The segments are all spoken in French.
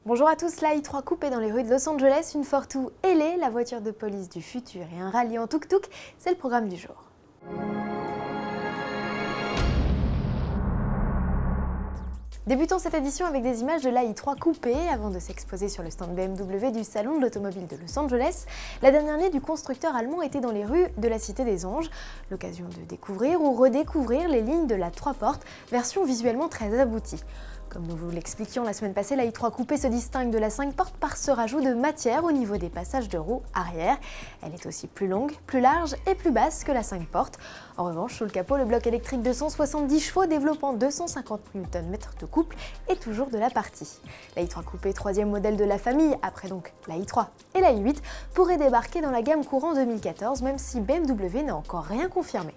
Bonjour à tous, la i3 Coupe est dans les rues de Los Angeles, une Fortwo ailée, la voiture de police du futur et un rallye en tuk-tuk, c'est le programme du jour. Débutons cette édition avec des images de la i3 Coupé avant de s'exposer sur le stand BMW du salon de l'automobile de Los Angeles. La dernière année du constructeur allemand était dans les rues de la Cité des Anges, l'occasion de découvrir ou redécouvrir les lignes de la 3 portes, version visuellement très aboutie. Comme nous vous l'expliquions la semaine passée, la i3 Coupé se distingue de la 5 portes par ce rajout de matière au niveau des passages de roues arrière. Elle est aussi plus longue, plus large et plus basse que la 5 portes. En revanche, sous le capot, le bloc électrique de 170 chevaux développant 250 Nm de couple est toujours de la partie. La i3 Coupé, troisième modèle de la famille, après donc la i3 et la i8, pourrait débarquer dans la gamme courant 2014, même si BMW n'a encore rien confirmé.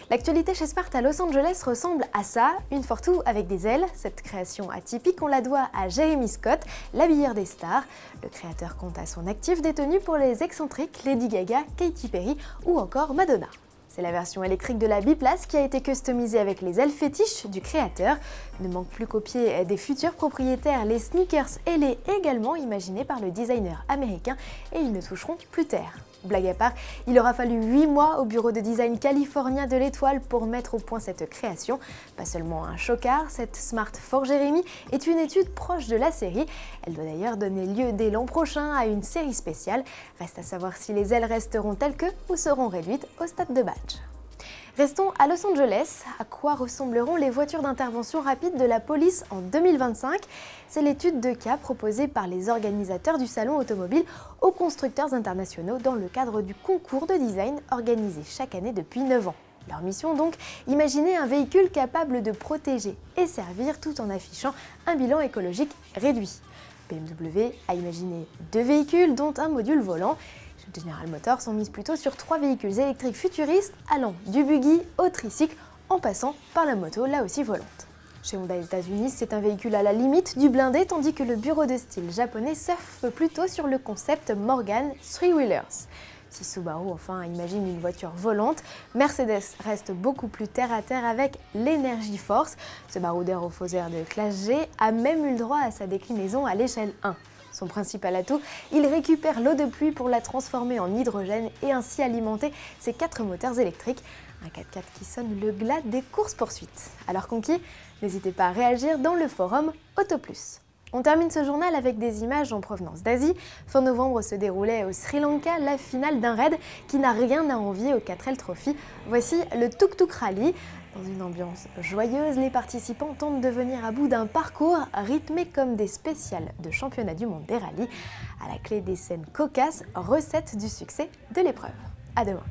L'actualité chez Smart à Los Angeles ressemble à ça, une Fortwo avec des ailes. Cette création atypique, on la doit à Jeremy Scott, l'habilleur des stars. Le créateur compte à son actif des tenues pour les excentriques Lady Gaga, Katy Perry ou encore Madonna. C'est la version électrique de la biplace qui a été customisée avec les ailes fétiches du créateur. Ne manque plus qu'au pied des futurs propriétaires les sneakers ailés également imaginés par le designer américain et ils ne toucheront plus terre. Blague à part, il aura fallu 8 mois au bureau de design californien de l'Étoile pour mettre au point cette création. Pas seulement un chocard, cette Smart for Jeremy est une étude proche de la série. Elle doit d'ailleurs donner lieu dès l'an prochain à une série spéciale. Reste à savoir si les ailes resteront telles que ou seront réduites au stade de badge. Restons à Los Angeles. À quoi ressembleront les voitures d'intervention rapide de la police en 2025 ? C'est l'étude de cas proposée par les organisateurs du salon automobile aux constructeurs internationaux dans le cadre du concours de design organisé chaque année depuis 9 ans. Leur mission donc, imaginer un véhicule capable de protéger et servir tout en affichant un bilan écologique réduit. BMW a imaginé 2 véhicules dont un module volant. General Motors ont mis plutôt sur 3 véhicules électriques futuristes allant du buggy au tricycle en passant par la moto là aussi volante. Chez Honda États-Unis, c'est un véhicule à la limite du blindé tandis que le bureau de style japonais surfe plutôt sur le concept Morgan Three Wheelers. Si Subaru enfin imagine une voiture volante, Mercedes reste beaucoup plus terre-à-terre avec l'Energy Force. Ce baroudeur au faux air de classe G a même eu le droit à sa déclinaison à l'échelle 1. Son principal atout, il récupère l'eau de pluie pour la transformer en hydrogène et ainsi alimenter ses 4 moteurs électriques. Un 4x4 qui sonne le glas des courses-poursuites. Alors conquis, n'hésitez pas à réagir dans le forum AutoPlus. On termine ce journal avec des images en provenance d'Asie. Fin novembre se déroulait au Sri Lanka la finale d'un raid qui n'a rien à envier au 4L Trophy. Voici le Tuk Tuk Rally. Dans une ambiance joyeuse, les participants tentent de venir à bout d'un parcours rythmé comme des spéciales de championnat du monde des rallyes. À la clé des scènes cocasses, recette du succès de l'épreuve. À demain.